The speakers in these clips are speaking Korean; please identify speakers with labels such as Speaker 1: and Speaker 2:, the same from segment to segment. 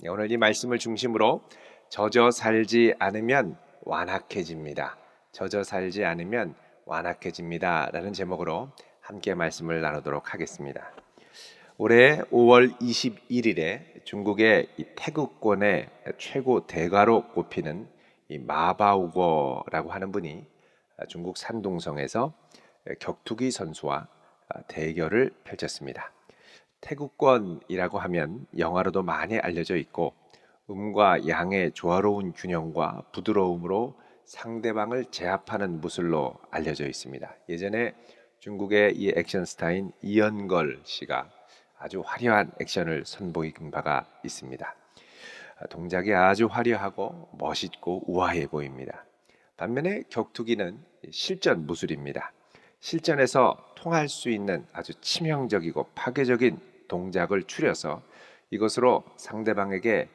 Speaker 1: 오늘 이 말씀을 중심으로 젖어 살지 않으면 완악해집니다. 젖어 살지 않으면 완악해집니다. 라는 제목으로 함께 말씀을 나누도록 하겠습니다. 올해 5월 21일에 중국의 이 태국권의 최고 대가로 꼽히는 이 마바우거라고 하는 분이 중국 산둥성에서 격투기 선수와 대결을 펼쳤습니다. 태국권이라고 하면 영화로도 많이 알려져 있고 음과 양의 조화로운 균형과 부드러움으로 상대방을 제압하는 무술로 알려져 있습니다. 예전에 중국의 이 액션 스타인 이연걸 씨가 아주 화려한 액션을 선보인 바가 있습니다. 동작이 아주 화려하고 멋있고 우아해 보입니다. 반면에 격투기는 실전 무술입니다. 실전에서 통할 수 있는 아주 치명적이고 파괴적인 동작을 추려서 이것으로 상대방에게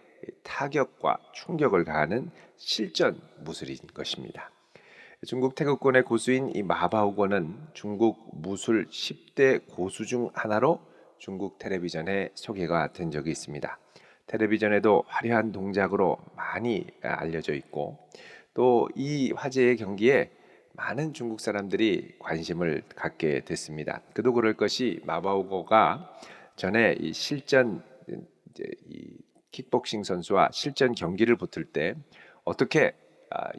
Speaker 1: 타격과 충격을 가하는 실전 무술인 것입니다. 중국 태국권의 고수인 이 마바오고는 중국 무술 10대 고수 중 하나로 중국 텔레비전에 소개가 된 적이 있습니다. 텔레비전에도 화려한 동작으로 많이 알려져 있고 또 이 화제의 경기에 많은 중국 사람들이 관심을 갖게 됐습니다. 그도 그럴 것이 마바오고가 전에 이 실전 이 킥복싱 선수와 실전 경기를 붙을 때 어떻게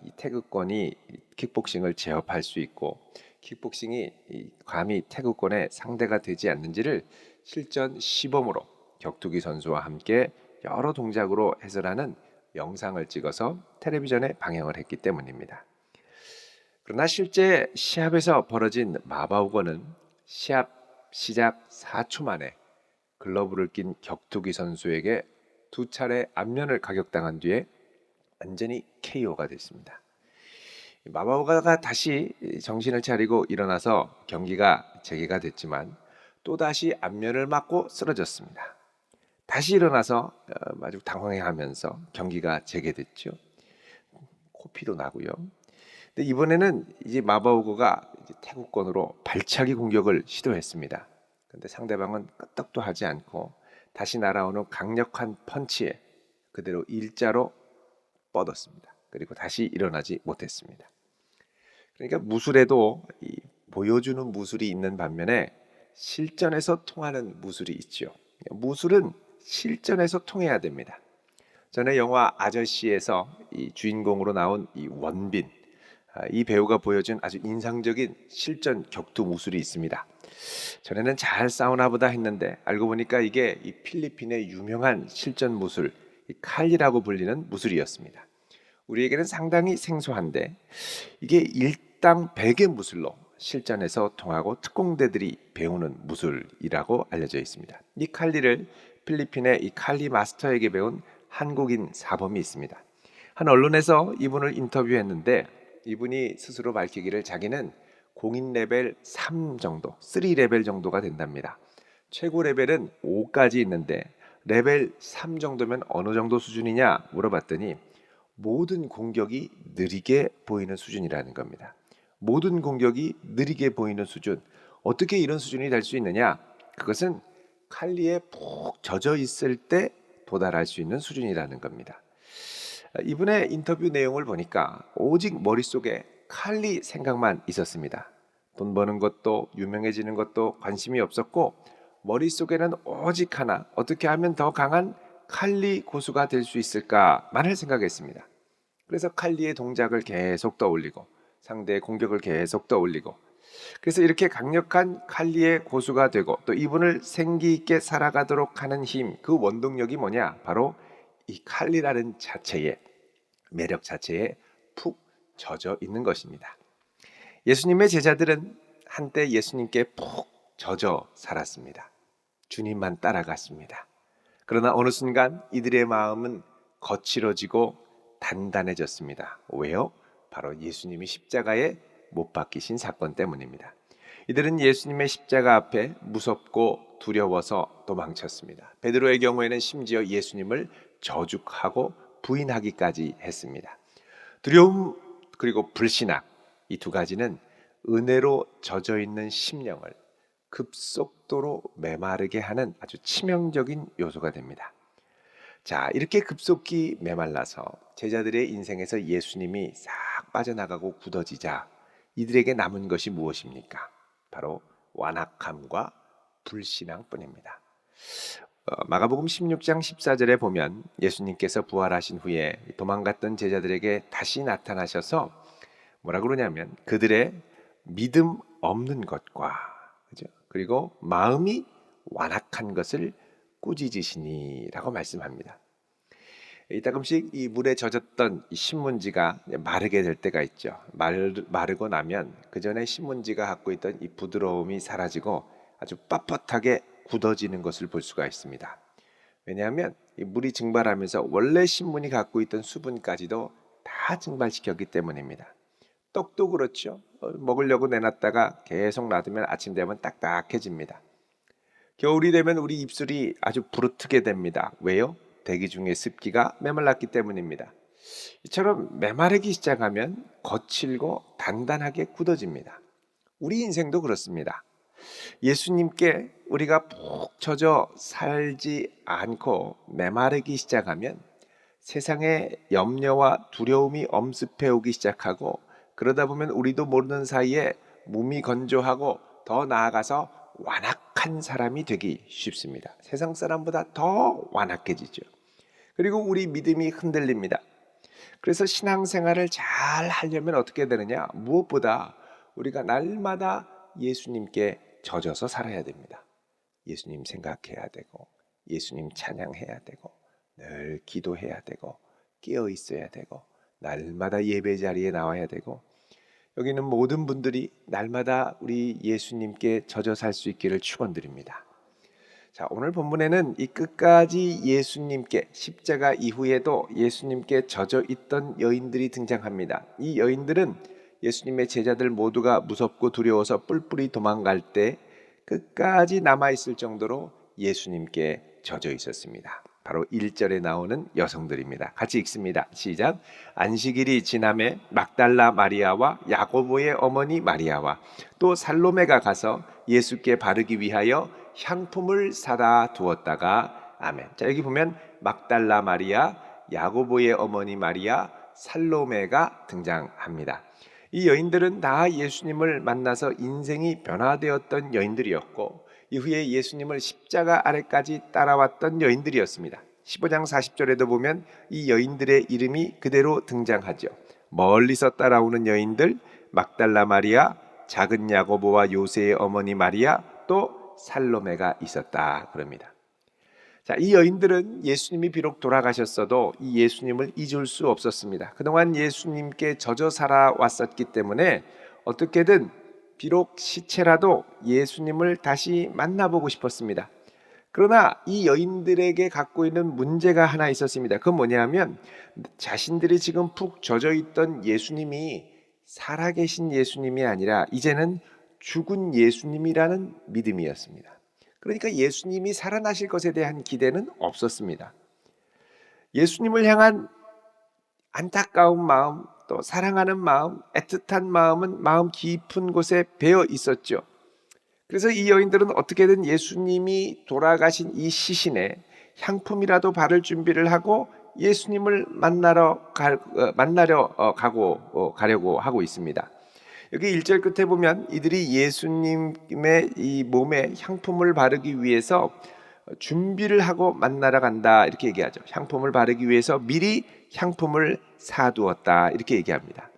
Speaker 1: 이 태극권이 킥복싱을 제압할 수 있고 킥복싱이 감히 태극권의 상대가 되지 않는지를 실전 시범으로 격투기 선수와 함께 여러 동작으로 해설하는 영상을 찍어서 텔레비전에 방영을 했기 때문입니다. 그러나 실제 시합에서 벌어진 마바우거는 시합 시작 4초 만에 글러브를 낀 격투기 선수에게 두 차례 안면을 가격당한 뒤에 완전히 KO가 됐습니다. 마바오가가 다시 정신을 차리고 일어나서 경기가 재개가 됐지만 또다시 안면을 맞고 쓰러졌습니다. 다시 일어나서 아주 당황해하면서 경기가 재개됐죠. 코피도 나고요. 근데 이번에는 이제 마바오고가 이제 태국권으로 발차기 공격을 시도했습니다. 근데 상대방은 끄떡도 하지 않고 다시 날아오는 강력한 펀치에 그대로 일자로 뻗었습니다. 그리고 다시 일어나지 못했습니다. 그러니까 무술에도 이 보여주는 무술이 있는 반면에 실전에서 통하는 무술이 있죠. 무술은 실전에서 통해야 됩니다. 전에 영화 아저씨에서 이 주인공으로 나온 이 원빈, 이 배우가 보여준 아주 인상적인 실전 격투 무술이 있습니다. 전에는 잘 싸우나 보다 했는데 알고 보니까 이게 이 필리핀의 유명한 실전 무술, 이 칼리라고 불리는 무술이었습니다. 우리에게는 상당히 생소한데 이게 일당 100의 무술로 실전에서 통하고 특공대들이 배우는 무술이라고 알려져 있습니다. 이 칼리를 필리핀의 이 칼리 마스터에게 배운 한국인 사범이 있습니다. 한 언론에서 이분을 인터뷰했는데 이분이 스스로 밝히기를 자기는 공인 레벨 3 정도, 3 레벨 정도가 된답니다. 최고 레벨은 5까지 있는데 레벨 3 정도면 어느 정도 수준이냐 물어봤더니 모든 공격이 느리게 보이는 수준이라는 겁니다. 모든 공격이 느리게 보이는 수준. 어떻게 이런 수준이 될 수 있느냐? 그것은 칼리에 푹 젖어 있을 때 도달할 수 있는 수준이라는 겁니다. 이분의 인터뷰 내용을 보니까 오직 머릿속에 칼리 생각만 있었습니다. 돈 버는 것도 유명해지는 것도 관심이 없었고 머릿속에는 오직 하나, 어떻게 하면 더 강한 칼리 고수가 될 수 있을까만을 생각했습니다. 그래서 칼리의 동작을 계속 떠올리고 상대의 공격을 계속 떠올리고 그래서 이렇게 강력한 칼리의 고수가 되고 또 이분을 생기 있게 살아가도록 하는 힘, 그 원동력이 뭐냐? 바로 이 칼리라는 자체의 매력 자체에 푹 젖어 있는 것입니다. 예수님의 제자들은 한때 예수님께 푹 젖어 살았습니다. 주님만 따라갔습니다. 그러나 어느 순간 이들의 마음은 거칠어지고 단단해졌습니다. 왜요? 바로 예수님이 십자가에 못 박히신 사건 때문입니다. 이들은 예수님의 십자가 앞에 무섭고 두려워서 도망쳤습니다. 베드로의 경우에는 심지어 예수님을 저죽하고 부인하기까지 했습니다. 두려움 그리고 불신앙, 이 두 가지는 은혜로 젖어 있는 심령을 급속도로 메마르게 하는 아주 치명적인 요소가 됩니다. 자, 이렇게 급속히 메말라서 제자들의 인생에서 예수님이 싹 빠져나가고 굳어지자 이들에게 남은 것이 무엇입니까? 바로 완악함과 불신앙뿐입니다. 마가복음 16장 14절에 보면 예수님께서 부활하신 후에 도망갔던 제자들에게 다시 나타나셔서 뭐라 그러냐면 그들의 믿음 없는 것과, 그죠? 그리고 마음이 완악한 것을 꾸짖으시니라고 말씀합니다. 이따금씩 이 물에 젖었던 이 신문지가 마르게 될 때가 있죠. 마르고 나면 그 전에 신문지가 갖고 있던 이 부드러움이 사라지고 아주 빳빳하게 굳어지는 것을 볼 수가 있습니다. 왜냐하면 이 물이 증발하면서 원래 신문이 갖고 있던 수분까지도 다 증발시켰기 때문입니다. 떡도 그렇죠. 먹으려고 내놨다가 계속 놔두면 아침 되면 딱딱해집니다. 겨울이 되면 우리 입술이 아주 부르트게 됩니다. 왜요? 대기 중에 습기가 메말랐기 때문입니다. 이처럼 메마르기 시작하면 거칠고 단단하게 굳어집니다. 우리 인생도 그렇습니다. 예수님께 우리가 푹 젖어 살지 않고 메마르기 시작하면 세상에 염려와 두려움이 엄습해 오기 시작하고, 그러다 보면 우리도 모르는 사이에 몸이 건조하고 더 나아가서 완악한 사람이 되기 쉽습니다. 세상 사람보다 더 완악해지죠. 그리고 우리 믿음이 흔들립니다. 그래서 신앙생활을 잘 하려면 어떻게 되느냐? 무엇보다 우리가 날마다 예수님께 젖어서 살아야 됩니다. 예수님 생각해야 되고, 예수님 찬양해야 되고, 늘 기도해야 되고, 깨어 있어야 되고, 날마다 예배 자리에 나와야 되고, 여기는 모든 분들이 날마다 우리 예수님께 젖어 살 수 있기를 축원드립니다. 자, 오늘 본문에는 이 끝까지 예수님께, 십자가 이후에도 예수님께 젖어 있던 여인들이 등장합니다. 이 여인들은 예수님의 제자들 모두가 무섭고 두려워서 뿔뿔이 도망갈 때 끝까지 남아있을 정도로 예수님께 젖어 있었습니다. 바로 1절에 나오는 여성들입니다. 같이 읽습니다. 시작. 안식일이 지남에 막달라 마리아와 야고보의 어머니 마리아와 또 살로메가 가서 예수께 바르기 위하여 향품을 사다 두었다가. 아멘. 자, 여기 보면 막달라 마리아, 야고보의 어머니 마리아, 살로메가 등장합니다. 이 여인들은 다 예수님을 만나서 인생이 변화되었던 여인들이었고, 이후에 예수님을 십자가 아래까지 따라왔던 여인들이었습니다. 15장 40절에도 보면 이 여인들의 이름이 그대로 등장하죠. 멀리서 따라오는 여인들, 막달라 마리아, 작은 야고보와 요새의 어머니 마리아, 또 살로메가 있었다 그럽니다. 자, 이 여인들은 예수님이 비록 돌아가셨어도 이 예수님을 잊을 수 없었습니다. 그동안 예수님께 젖어 살아왔었기 때문에 어떻게든 비록 시체라도 예수님을 다시 만나보고 싶었습니다. 그러나 이 여인들에게 갖고 있는 문제가 하나 있었습니다. 그건 뭐냐면 자신들이 지금 푹 젖어 있던 예수님이 살아계신 예수님이 아니라 이제는 죽은 예수님이라는 믿음이었습니다. 그러니까 예수님이 살아나실 것에 대한 기대는 없었습니다. 예수님을 향한 안타까운 마음, 또 사랑하는 마음, 애틋한 마음은 마음 깊은 곳에 배어 있었죠. 그래서 이 여인들은 어떻게든 예수님이 돌아가신 이 시신에 향품이라도 바를 준비를 하고 예수님을 가려고 하고 있습니다. 여기 1절 끝에 보면 이들이 예수님의 이 몸에 향품을 바르기 위해서 준비를 하고 만나러 간다 이렇게 얘기하죠. 향품을 바르기 위해서 미리 향품을 사두었다 이렇게 얘기합니다.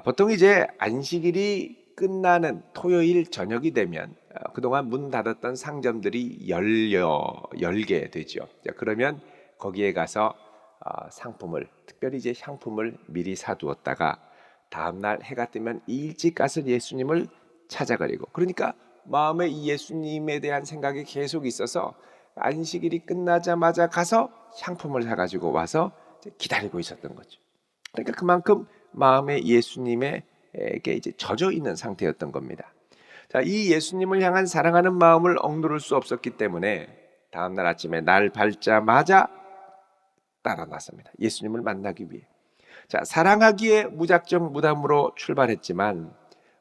Speaker 1: 보통 이제 안식일이 끝나는 토요일 저녁이 되면 그동안 문 닫았던 상점들이 열게 되죠. 그러면 거기에 가서 상품을, 특별히 이제 향품을 미리 사두었다가 다음날 해가 뜨면 일찍 가서 예수님을 찾아가려고, 그러니까 마음에 이 예수님에 대한 생각이 계속 있어서 안식일이 끝나자마자 가서 향품을 사가지고 와서 기다리고 있었던 거죠. 그러니까 그만큼 마음에 예수님에게 이제 젖어 있는 상태였던 겁니다. 자, 이 예수님을 향한 사랑하는 마음을 억누를 수 없었기 때문에 다음날 아침에 날 밝자마자 따라 나섭니다. 예수님을 만나기 위해. 자, 사랑하기에 무작정 무덤으로 출발했지만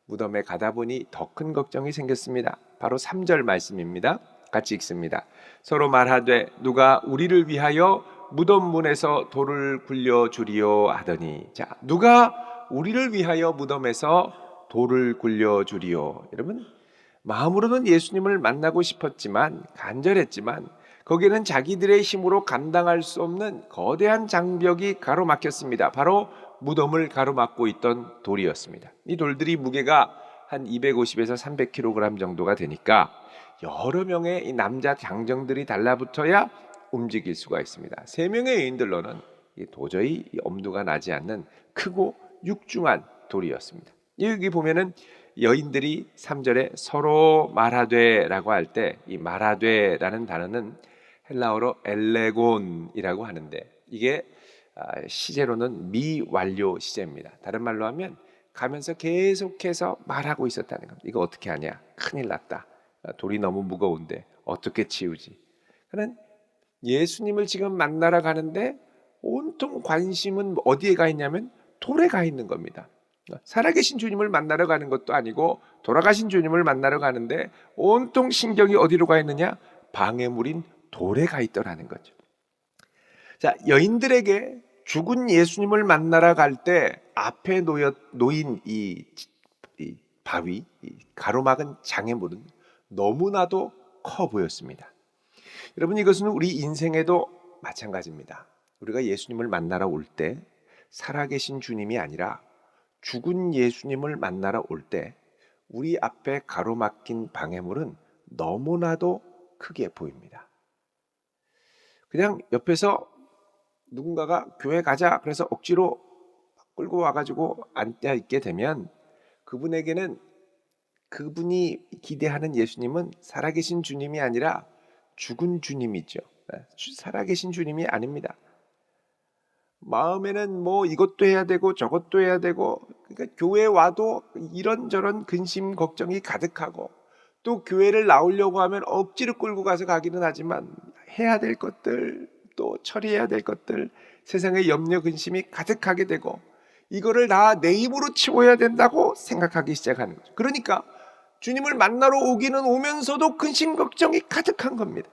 Speaker 1: 무덤에 가다 보니 더 큰 걱정이 생겼습니다. 바로 3절 말씀입니다. 같이 읽습니다. 서로 말하되 누가 우리를 위하여 무덤 문에서 돌을 굴려 주리요 하더니, 자, 누가 우리를 위하여 무덤에서 돌을 굴려 주리요. 여러분, 마음으로는 예수님을 만나고 싶었지만, 간절했지만 거기에는 자기들의 힘으로 감당할 수 없는 거대한 장벽이 가로막혔습니다. 바로 무덤을 가로막고 있던 돌이었습니다. 이 돌들이 무게가 한 250에서 300kg 정도가 되니까 여러 명의 이 남자 장정들이 달라붙어야 움직일 수가 있습니다. 3명의 여인들로는 도저히 엄두가 나지 않는 크고 육중한 돌이었습니다. 여기 보면은 여인들이 3절에 서로 말하되라고 할 때 이 말하되라는 단어는 헬라어로 엘레곤이라고 하는데, 이게 시제로는 미완료 시제입니다. 다른 말로 하면 가면서 계속해서 말하고 있었다는 겁니다. 이거 어떻게 하냐? 큰일 났다. 돌이 너무 무거운데 어떻게 치우지? 그는 예수님을 지금 만나러 가는데 온통 관심은 어디에 가 있냐면 돌에 가 있는 겁니다. 살아계신 주님을 만나러 가는 것도 아니고 돌아가신 주님을 만나러 가는데 온통 신경이 어디로 가 있느냐? 방해물인 돌에 가 있더라는 거죠. 자, 여인들에게 죽은 예수님을 만나러 갈 때 앞에 놓인 이 바위, 이 가로막은 장애물은 너무나도 커 보였습니다. 여러분, 이것은 우리 인생에도 마찬가지입니다. 우리가 예수님을 만나러 올 때 살아계신 주님이 아니라 죽은 예수님을 만나러 올 때 우리 앞에 가로막힌 방해물은 너무나도 크게 보입니다. 그냥 옆에서 누군가가 교회 가자 그래서 억지로 끌고 와가지고 앉아 있게 되면 그분에게는 그분이 기대하는 예수님은 살아계신 주님이 아니라 죽은 주님이죠. 살아계신 주님이 아닙니다. 마음에는 뭐 이것도 해야 되고 저것도 해야 되고, 그러니까 교회 와도 이런저런 근심 걱정이 가득하고, 또 교회를 나오려고 하면 억지로 끌고 가서 가기는 하지만 해야 될 것들, 또 처리해야 될 것들, 세상의 염려 근심이 가득하게 되고 이거를 다 내 힘으로 치워야 된다고 생각하기 시작하는 거죠. 그러니까 주님을 만나러 오기는 오면서도 근심 걱정이 가득한 겁니다.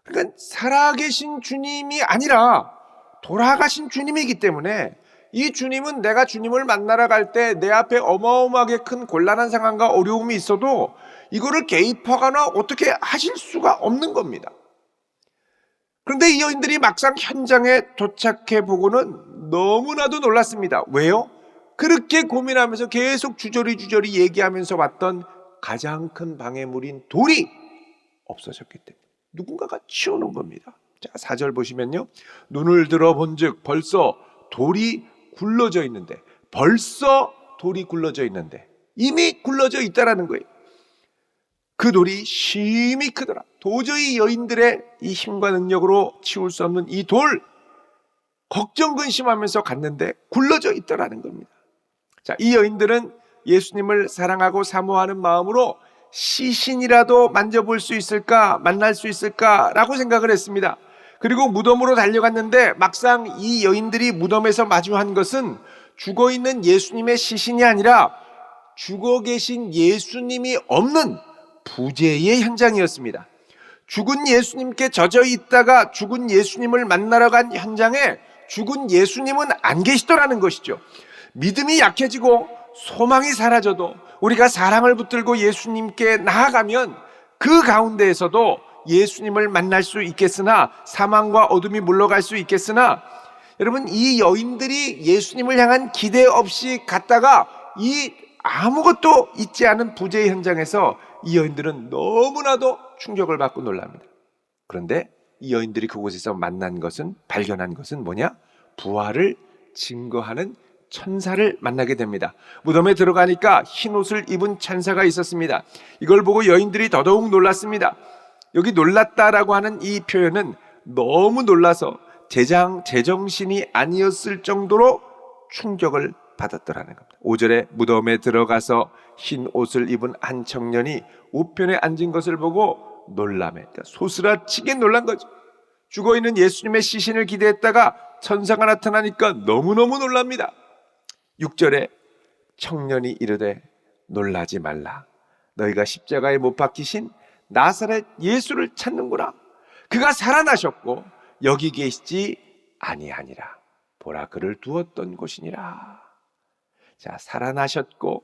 Speaker 1: 그러니까 살아계신 주님이 아니라 돌아가신 주님이기 때문에 이 주님은 내가 주님을 만나러 갈 때 내 앞에 어마어마하게 큰 곤란한 상황과 어려움이 있어도 이거를 개입하거나 어떻게 하실 수가 없는 겁니다. 그런데 이 여인들이 막상 현장에 도착해 보고는 너무나도 놀랐습니다. 왜요? 그렇게 고민하면서 계속 주저리 얘기하면서 왔던 가장 큰 방해물인 돌이 없어졌기 때문에 누군가가 치워놓은 겁니다. 자, 4절 보시면요, 눈을 들어본즉 벌써 돌이 굴러져 있는데, 벌써 돌이 굴러져 있는데 이미 굴러져 있다라는 거예요. 그 돌이 심히 크더라. 도저히 여인들의 이 힘과 능력으로 치울 수 없는 이 돌, 걱정 근심하면서 갔는데 굴러져 있더라는 겁니다. 자, 이 여인들은 예수님을 사랑하고 사모하는 마음으로 시신이라도 만져볼 수 있을까, 만날 수 있을까라고 생각을 했습니다. 그리고 무덤으로 달려갔는데 막상 이 여인들이 무덤에서 마주한 것은 죽어있는 예수님의 시신이 아니라 죽어 계신 예수님이 없는 부재의 현장이었습니다. 죽은 예수님께 젖어 있다가 죽은 예수님을 만나러 간 현장에 죽은 예수님은 안 계시더라는 것이죠. 믿음이 약해지고 소망이 사라져도 우리가 사랑을 붙들고 예수님께 나아가면 그 가운데에서도 예수님을 만날 수 있겠으나, 사망과 어둠이 물러갈 수 있겠으나, 여러분, 이 여인들이 예수님을 향한 기대 없이 갔다가 이 아무것도 있지 않은 부재의 현장에서 이 여인들은 너무나도 충격을 받고 놀랍니다. 그런데 이 여인들이 그곳에서 발견한 것은 뭐냐? 부활을 증거하는 천사를 만나게 됩니다. 무덤에 들어가니까 흰 옷을 입은 천사가 있었습니다. 이걸 보고 여인들이 더더욱 놀랐습니다. 여기 놀랐다라고 하는 이 표현은 너무 놀라서 제정신이 아니었을 정도로 충격을 받았더라는 겁니다. 5절에 무덤에 들어가서 흰 옷을 입은 한 청년이 우편에 앉은 것을 보고 놀라매, 그러니까 소스라치게 놀란 거죠. 죽어있는 예수님의 시신을 기대했다가 천사가 나타나니까 너무너무 놀랍니다. 6절에 청년이 이르되 놀라지 말라. 너희가 십자가에 못 박히신 나사렛 예수를 찾는구나. 그가 살아나셨고 여기 계시지 아니하니라. 보라, 그를 두었던 곳이니라. 자, 살아나셨고,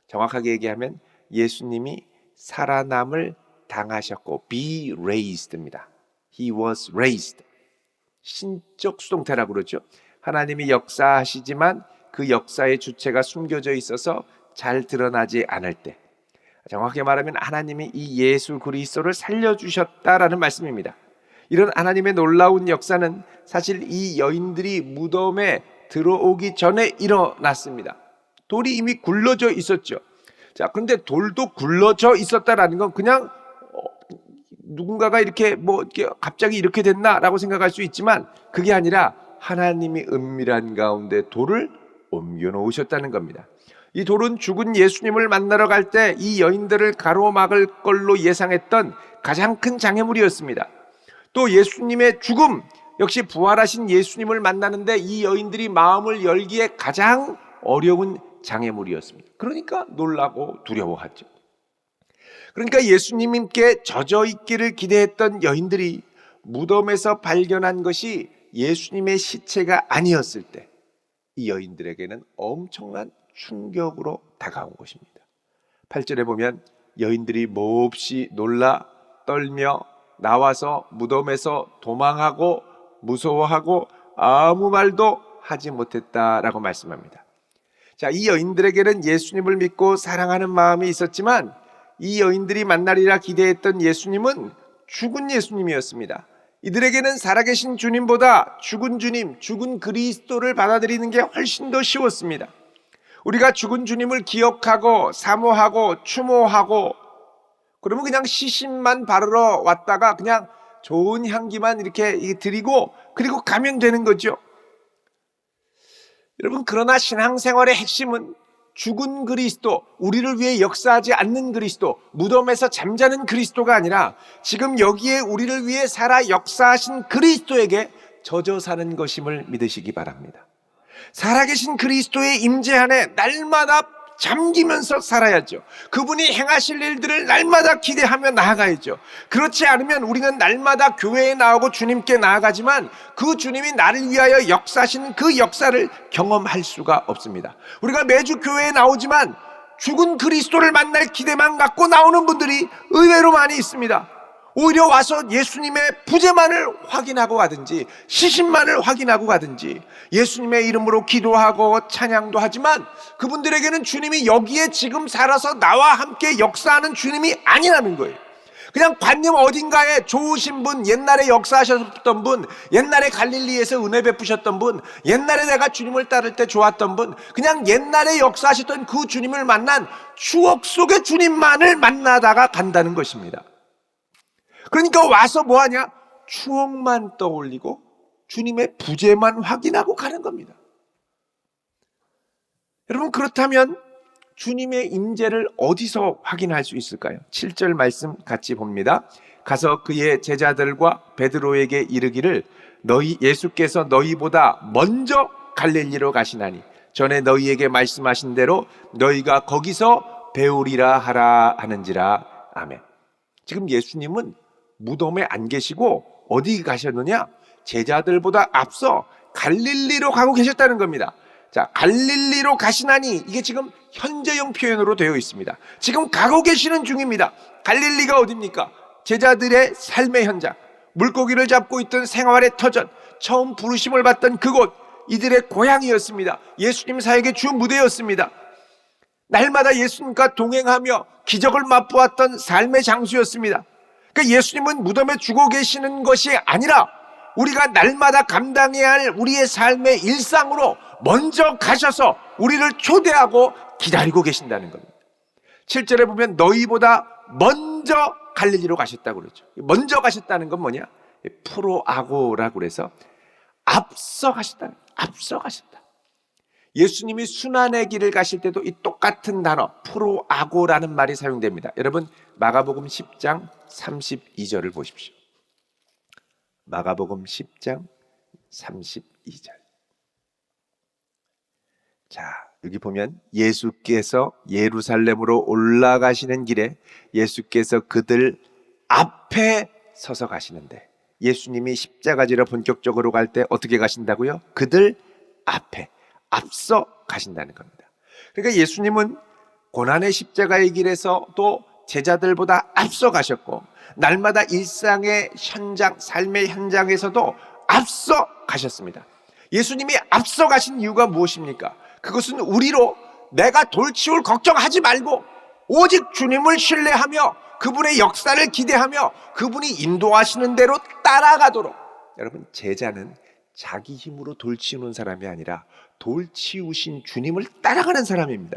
Speaker 1: 정확하게 얘기하면 예수님이 살아남을 당하셨고, be raised입니다. He was raised. 신적 수동태라고 그러죠. 하나님이 역사하시지만 그 역사의 주체가 숨겨져 있어서 잘 드러나지 않을 때, 정확히 말하면 하나님이 이 예수 그리스도를 살려주셨다라는 말씀입니다. 이런 하나님의 놀라운 역사는 사실 이 여인들이 무덤에 들어오기 전에 일어났습니다. 돌이 이미 굴러져 있었죠. 자, 그런데 돌도 굴러져 있었다라는 건 그냥 누군가가 이렇게 이렇게 갑자기 이렇게 됐나라고 생각할 수 있지만, 그게 아니라 하나님이 은밀한 가운데 돌을 옮겨 놓으셨다는 겁니다. 이 돌은 죽은 예수님을 만나러 갈 때 이 여인들을 가로막을 걸로 예상했던 가장 큰 장애물이었습니다. 또 예수님의 죽음, 역시 부활하신 예수님을 만나는데 이 여인들이 마음을 열기에 가장 어려운 장애물이었습니다. 그러니까 놀라고 두려워하죠. 그러니까 예수님께 젖어 있기를 기대했던 여인들이 무덤에서 발견한 것이 예수님의 시체가 아니었을 때, 이 여인들에게는 엄청난 충격으로 다가온 것입니다. 8절에 보면 여인들이 몹시 놀라 떨며 나와서 무덤에서 도망하고 무서워하고 아무 말도 하지 못했다라고 말씀합니다. 자, 이 여인들에게는 예수님을 믿고 사랑하는 마음이 있었지만, 이 여인들이 만나리라 기대했던 예수님은 죽은 예수님이었습니다. 이들에게는 살아계신 주님보다 죽은 주님, 죽은 그리스도를 받아들이는 게 훨씬 더 쉬웠습니다. 우리가 죽은 주님을 기억하고 사모하고 추모하고 그러면 그냥 시신만 바르러 왔다가 그냥 좋은 향기만 이렇게 드리고 그리고 가면 되는 거죠. 여러분, 그러나 신앙생활의 핵심은 죽은 그리스도, 우리를 위해 역사하지 않는 그리스도, 무덤에서 잠자는 그리스도가 아니라 지금 여기에 우리를 위해 살아 역사하신 그리스도에게 젖어 사는 것임을 믿으시기 바랍니다. 살아계신 그리스도의 임재 안에 날마다 잠기면서 살아야죠. 그분이 행하실 일들을 날마다 기대하며 나아가야죠. 그렇지 않으면 우리는 날마다 교회에 나오고 주님께 나아가지만 그 주님이 나를 위하여 역사하시는 그 역사를 경험할 수가 없습니다. 우리가 매주 교회에 나오지만 죽은 그리스도를 만날 기대만 갖고 나오는 분들이 의외로 많이 있습니다. 오히려 와서 예수님의 부재만을 확인하고 가든지 시신만을 확인하고 가든지 예수님의 이름으로 기도하고 찬양도 하지만 그분들에게는 주님이 여기에 지금 살아서 나와 함께 역사하는 주님이 아니라는 거예요. 그냥 관념 어딘가에 좋으신 분, 옛날에 역사하셨던 분, 옛날에 갈릴리에서 은혜 베푸셨던 분, 옛날에 내가 주님을 따를 때 좋았던 분, 그냥 옛날에 역사하셨던 그 주님을 만난 추억 속의 주님만을 만나다가 간다는 것입니다. 그러니까 와서 뭐하냐? 추억만 떠올리고 주님의 부재만 확인하고 가는 겁니다. 여러분, 그렇다면 주님의 임재를 어디서 확인할 수 있을까요? 7절 말씀 같이 봅니다. 가서 그의 제자들과 베드로에게 이르기를 예수께서 너희보다 먼저 갈릴리로 가시나니 전에 너희에게 말씀하신 대로 너희가 거기서 배우리라 하라 하는지라. 아멘. 지금 예수님은 무덤에 안 계시고 어디 가셨느냐? 제자들보다 앞서 갈릴리로 가고 계셨다는 겁니다. 자, 갈릴리로 가시나니 이게 지금 현재형 표현으로 되어 있습니다. 지금 가고 계시는 중입니다. 갈릴리가 어디입니까? 제자들의 삶의 현장, 물고기를 잡고 있던 생활의 터전, 처음 부르심을 받던 그곳, 이들의 고향이었습니다. 예수님 사역의 주 무대였습니다. 날마다 예수님과 동행하며 기적을 맛보았던 삶의 장소였습니다. 그러니까 예수님은 무덤에 죽어 계시는 것이 아니라 우리가 날마다 감당해야 할 우리의 삶의 일상으로 먼저 가셔서 우리를 초대하고 기다리고 계신다는 겁니다. 7절에 보면 너희보다 먼저 갈릴리로 가셨다고 그러죠. 먼저 가셨다는 건 뭐냐? 프로아고라고 그래서 앞서 가셨다. 앞서 가셨다. 예수님이 순환의 길을 가실 때도 이 똑같은 단어 프로아고라는 말이 사용됩니다. 여러분, 마가복음 10장 32절을 보십시오. 마가복음 10장 32절. 자, 여기 보면 예수께서 예루살렘으로 올라가시는 길에 예수께서 그들 앞에 서서 가시는데, 예수님이 십자가지러 본격적으로 갈 때 어떻게 가신다고요? 그들 앞에, 앞서 가신다는 겁니다. 그러니까 예수님은 고난의 십자가의 길에서 또 제자들보다 앞서 가셨고, 날마다 일상의 현장, 삶의 현장에서도 앞서 가셨습니다. 예수님이 앞서 가신 이유가 무엇입니까? 그것은 우리로 내가 돌치울 걱정하지 말고 오직 주님을 신뢰하며 그분의 역사를 기대하며 그분이 인도하시는 대로 따라가도록. 여러분, 제자는 자기 힘으로 돌치우는 사람이 아니라 돌치우신 주님을 따라가는 사람입니다.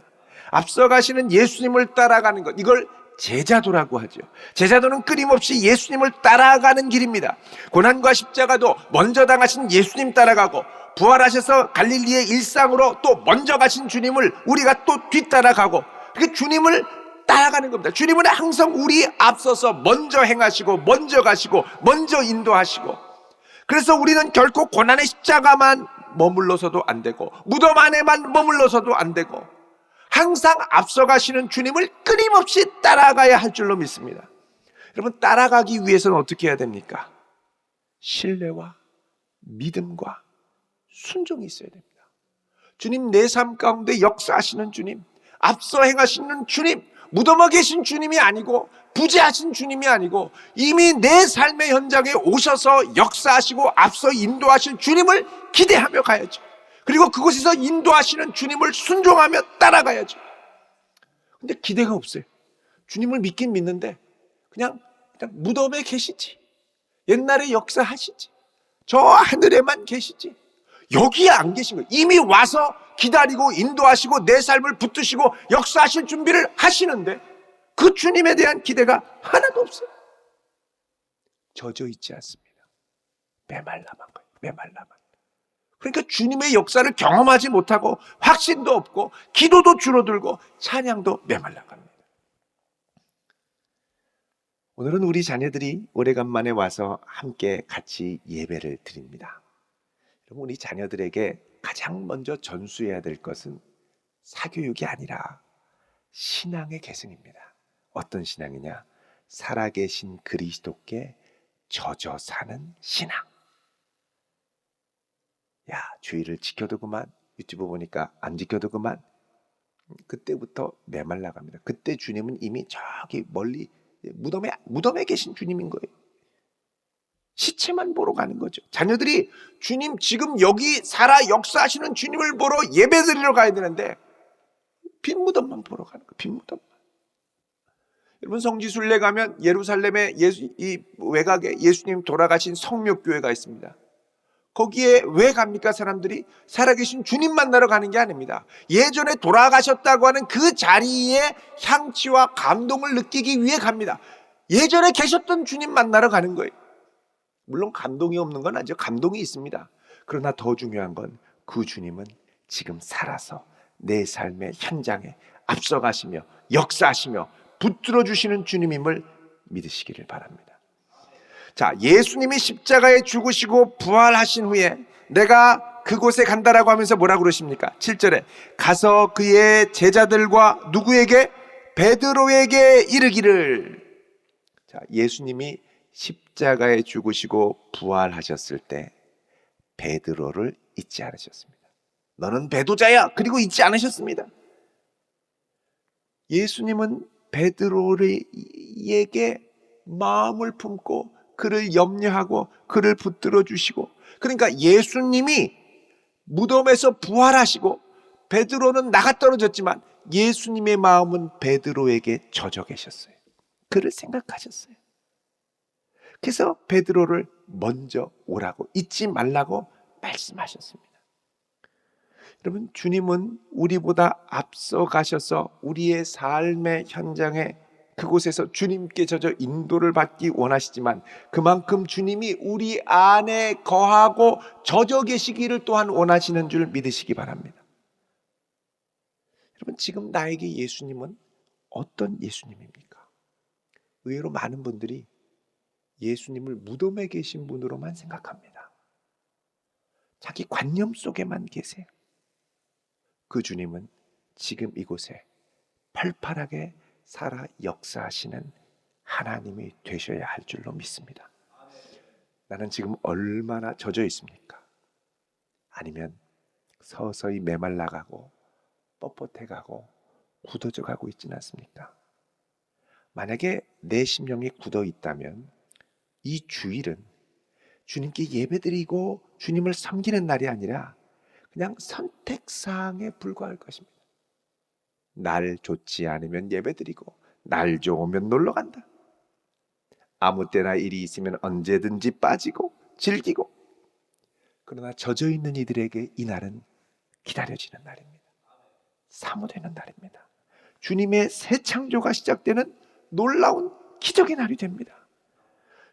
Speaker 1: 앞서 가시는 예수님을 따라가는 것, 이걸 제자도라고 하죠. 제자도는 끊임없이 예수님을 따라가는 길입니다. 고난과 십자가도 먼저 당하신 예수님 따라가고, 부활하셔서 갈릴리의 일상으로 또 먼저 가신 주님을 우리가 또 뒤따라가고, 그렇게 주님을 따라가는 겁니다. 주님은 항상 우리 앞서서 먼저 행하시고 먼저 가시고 먼저 인도하시고, 그래서 우리는 결코 고난의 십자가만 머물러서도 안 되고 무덤 안에만 머물러서도 안 되고 항상 앞서 가시는 주님을 끊임없이 따라가야 할 줄로 믿습니다. 여러분, 따라가기 위해서는 어떻게 해야 됩니까? 신뢰와 믿음과 순종이 있어야 됩니다. 주님, 내 삶 가운데 역사하시는 주님, 앞서 행하시는 주님, 무덤에 계신 주님이 아니고 부재하신 주님이 아니고 이미 내 삶의 현장에 오셔서 역사하시고 앞서 인도하실 주님을 기대하며 가야죠. 그리고 그곳에서 인도하시는 주님을 순종하며 따라가야죠. 근데 기대가 없어요. 주님을 믿긴 믿는데 그냥 무덤에 계시지, 옛날에 역사하시지, 저 하늘에만 계시지 여기에 안 계신 거예요. 이미 와서 기다리고 인도하시고 내 삶을 붙드시고 역사하실 준비를 하시는데 그 주님에 대한 기대가 하나도 없어요. 젖어 있지 않습니다. 메말라만 거예요. 메말라만. 그러니까 주님의 역사를 경험하지 못하고 확신도 없고 기도도 줄어들고 찬양도 메말라갑니다. 오늘은 우리 자녀들이 오래간만에 와서 함께 같이 예배를 드립니다. 여러분, 우리 자녀들에게 가장 먼저 전수해야 될 것은 사교육이 아니라 신앙의 계승입니다. 어떤 신앙이냐? 살아계신 그리스도께 젖어 사는 신앙. 야, 주의를 지켜도 그만, 유튜브 보니까 안 지켜도 그만. 그때부터 메말라갑니다. 그때 주님은 이미 저기 멀리 무덤에 계신 주님인 거예요. 시체만 보러 가는 거죠. 자녀들이 주님 지금 여기 살아 역사하시는 주님을 보러 예배드리러 가야 되는데 빈 무덤만 보러 가는 거예요. 빈 무덤만. 여러분, 성지순례 가면 예루살렘에 이 외곽에 예수님 돌아가신 성묘교회가 있습니다. 거기에 왜 갑니까? 사람들이 살아계신 주님 만나러 가는 게 아닙니다. 예전에 돌아가셨다고 하는 그 자리에 향취와 감동을 느끼기 위해 갑니다. 예전에 계셨던 주님 만나러 가는 거예요. 물론 감동이 없는 건 아니죠. 감동이 있습니다. 그러나 더 중요한 건 그 주님은 지금 살아서 내 삶의 현장에 앞서가시며 역사하시며 붙들어 주시는 주님임을 믿으시기를 바랍니다. 자, 예수님이 십자가에 죽으시고 부활하신 후에 내가 그곳에 간다라고 하면서 뭐라고 그러십니까? 7절에 가서 그의 제자들과 누구에게? 베드로에게 이르기를. 자, 예수님이 십자가에 죽으시고 부활하셨을 때 베드로를 잊지 않으셨습니다. 너는 배도자야. 그리고 잊지 않으셨습니다. 예수님은 베드로에게 마음을 품고 그를 염려하고 그를 붙들어 주시고, 그러니까 예수님이 무덤에서 부활하시고 베드로는 나가 떨어졌지만 예수님의 마음은 베드로에게 젖어 계셨어요. 그를 생각하셨어요. 그래서 베드로를 먼저 오라고, 잊지 말라고 말씀하셨습니다. 여러분, 주님은 우리보다 앞서 가셔서 우리의 삶의 현장에 그곳에서 주님께 젖어 인도를 받기 원하시지만 그만큼 주님이 우리 안에 거하고 젖어 계시기를 또한 원하시는 줄 믿으시기 바랍니다. 여러분, 지금 나에게 예수님은 어떤 예수님입니까? 의외로 많은 분들이 예수님을 무덤에 계신 분으로만 생각합니다. 자기 관념 속에만 계세요. 그 주님은 지금 이곳에 팔팔하게 살아 역사하시는 하나님이 되셔야 할 줄로 믿습니다. 나는 지금 얼마나 젖어 있습니까? 아니면 서서히 메말라가고 뻣뻣해가고 굳어져가고 있지는 않습니까? 만약에 내 심령이 굳어 있다면 이 주일은 주님께 예배드리고 주님을 섬기는 날이 아니라 그냥 선택사항에 불과할 것입니다. 날 좋지 않으면 예배드리고 날 좋으면 놀러간다. 아무 때나 일이 있으면 언제든지 빠지고 즐기고. 그러나 젖어있는 이들에게 이 날은 기다려지는 날입니다. 사모되는 날입니다. 주님의 새 창조가 시작되는 놀라운 기적의 날이 됩니다.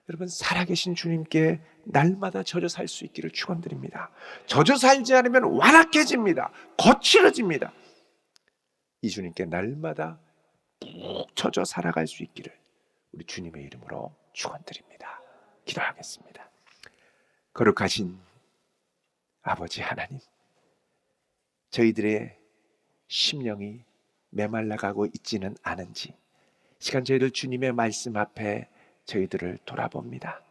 Speaker 1: 여러분, 살아계신 주님께 날마다 젖어 살 수 있기를 축원드립니다. 젖어 살지 않으면 완악해집니다. 거칠어집니다. 이 주님께 날마다 푹 젖어 살아갈 수 있기를 우리 주님의 이름으로 축원드립니다. 기도하겠습니다. 거룩하신 아버지 하나님, 저희들의 심령이 메말라가고 있지는 않은지 시간 저희들 주님의 말씀 앞에 저희들을 돌아봅니다.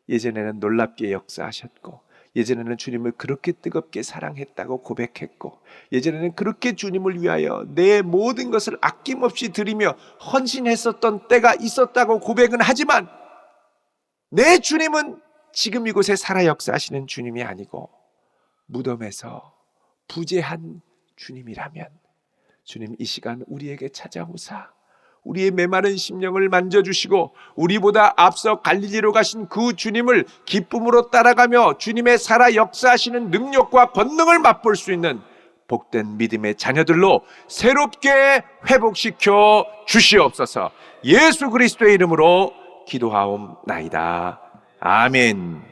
Speaker 1: 예전에는 놀랍게 역사하셨고, 예전에는 주님을 그렇게 뜨겁게 사랑했다고 고백했고, 예전에는 그렇게 주님을 위하여 내 모든 것을 아낌없이 드리며 헌신했었던 때가 있었다고 고백은 하지만, 내 주님은 지금 이곳에 살아 역사하시는 주님이 아니고 무덤에서 부재한 주님이라면, 주님 이 시간 우리에게 찾아오사 우리의 메마른 심령을 만져주시고 우리보다 앞서 갈릴리로 가신 그 주님을 기쁨으로 따라가며 주님의 살아 역사하시는 능력과 권능을 맛볼 수 있는 복된 믿음의 자녀들로 새롭게 회복시켜 주시옵소서. 예수 그리스도의 이름으로 기도하옵나이다. 아멘.